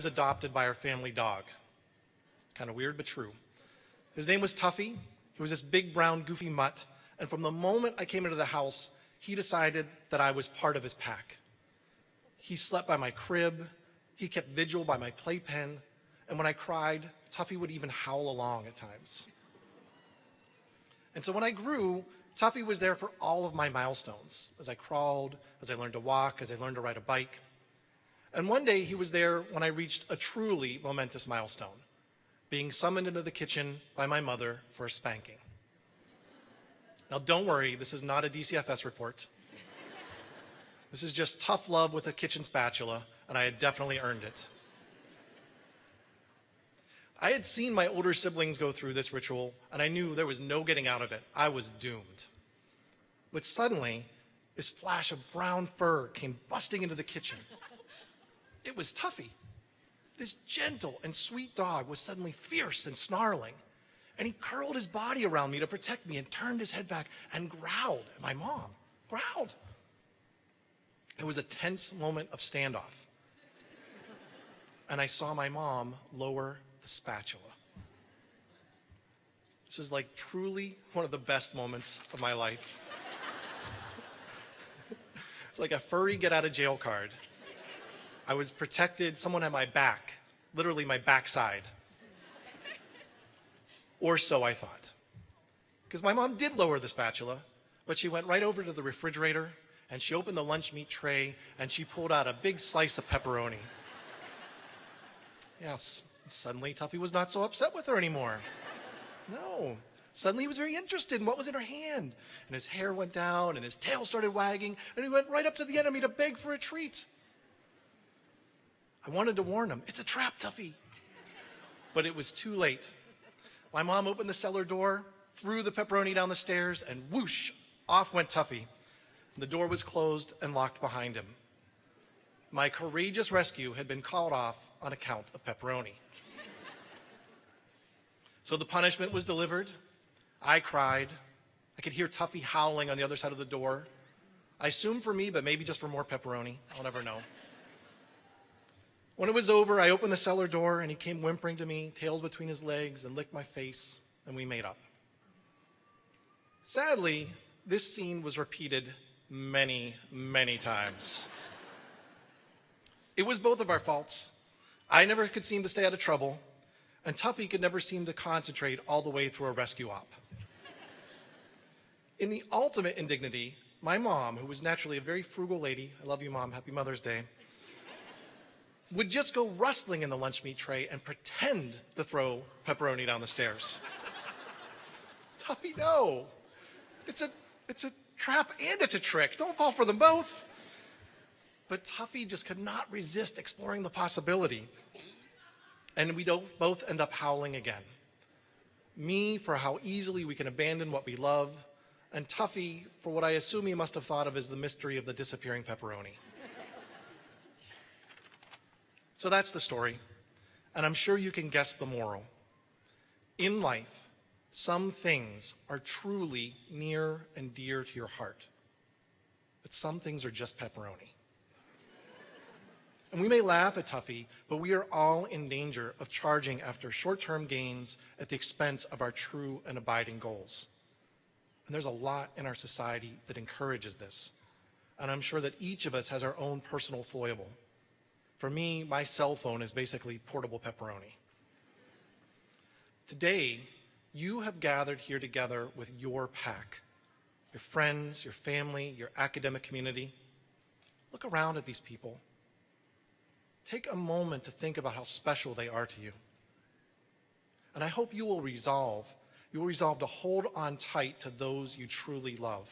was adopted by our family dog. It's kind of weird, but true. His name was Tuffy. He was this big, brown, goofy mutt. And from the moment I came into the house, he decided that I was part of his pack. He slept by my crib. He kept vigil by my playpen. And when I cried, Tuffy would even howl along at times. And so when I grew, Tuffy was there for all of my milestones. As I crawled, as I learned to walk, as I learned to ride a bike. And one day he was there when I reached a truly momentous milestone, being summoned into the kitchen by my mother for a spanking. Now don't worry, this is not a DCFS report. This is just tough love with a kitchen spatula, and I had definitely earned it. I had seen my older siblings go through this ritual, and I knew there was no getting out of it. I was doomed. But suddenly, this flash of brown fur came busting into the kitchen. It was Tuffy. This gentle and sweet dog was suddenly fierce and snarling, and he curled his body around me to protect me and turned his head back and growled at my mom. Growled. It was a tense moment of standoff. And I saw my mom lower the spatula. This was like truly one of the best moments of my life. It's like a furry get out of jail card. I was protected, someone had my back, literally my backside. Or so I thought. Because my mom did lower the spatula, but she went right over to the refrigerator and she opened the lunch meat tray and she pulled out a big slice of pepperoni. Yes, suddenly Tuffy was not so upset with her anymore. No, suddenly he was very interested in what was in her hand. And his hair went down and his tail started wagging and he went right up to the enemy to beg for a treat. I wanted to warn him, it's a trap, Tuffy. But it was too late. My mom opened the cellar door, threw the pepperoni down the stairs, and whoosh, off went Tuffy. The door was closed and locked behind him. My courageous rescue had been called off on account of pepperoni. So the punishment was delivered. I cried. I could hear Tuffy howling on the other side of the door. I assumed for me, but maybe just for more pepperoni. I'll never know. When it was over, I opened the cellar door and he came whimpering to me, tails between his legs, and licked my face, and we made up. Sadly, this scene was repeated many, many times. It was both of our faults. I never could seem to stay out of trouble, and Tuffy could never seem to concentrate all the way through a rescue op. In the ultimate indignity, my mom, who was naturally a very frugal lady, I love you, Mom, happy Mother's Day, would just go rustling in the lunch meat tray and pretend to throw pepperoni down the stairs. Tuffy, no. It's a trap and it's a trick. Don't fall for them both. But Tuffy just could not resist exploring the possibility. And we both end up howling again. Me for how easily we can abandon what we love, and Tuffy for what I assume he must have thought of as the mystery of the disappearing pepperoni. So that's the story, and I'm sure you can guess the moral. In life, some things are truly near and dear to your heart, but some things are just pepperoni. And we may laugh at Tuffy, but we are all in danger of charging after short-term gains at the expense of our true and abiding goals. And there's a lot in our society that encourages this, and I'm sure that each of us has our own personal foible. For me, my cell phone is basically portable pepperoni. Today, you have gathered here together with your pack, your friends, your family, your academic community. Look around at these people. Take a moment to think about how special they are to you. And I hope you will resolve to hold on tight to those you truly love.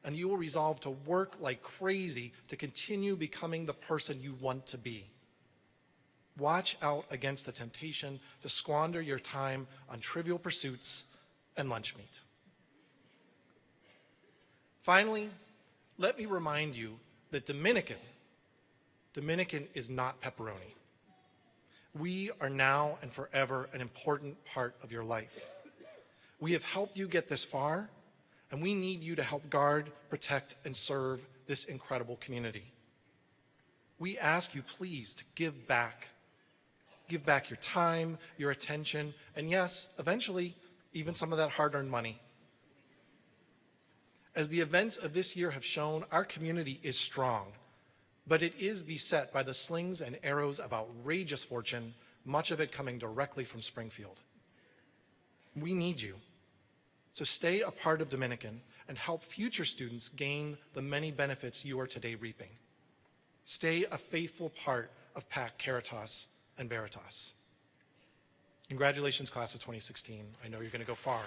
And you will resolve to work like crazy to continue becoming the person you want to be. Watch out against the temptation to squander your time on trivial pursuits and lunch meat. Finally, let me remind you that Dominican is not pepperoni. We are now and forever an important part of your life. We have helped you get this far, and we need you to help guard, protect, and serve this incredible community. We ask you please to give back give back your time, your attention, and yes, eventually, even some of that hard-earned money. As the events of this year have shown, our community is strong, but it is beset by the slings and arrows of outrageous fortune, much of it coming directly from Springfield. We need you. So stay a part of Dominican and help future students gain the many benefits you are today reaping. Stay a faithful part of PAC Caritas and Veritas. Congratulations, class of 2016. I know you're going to go far.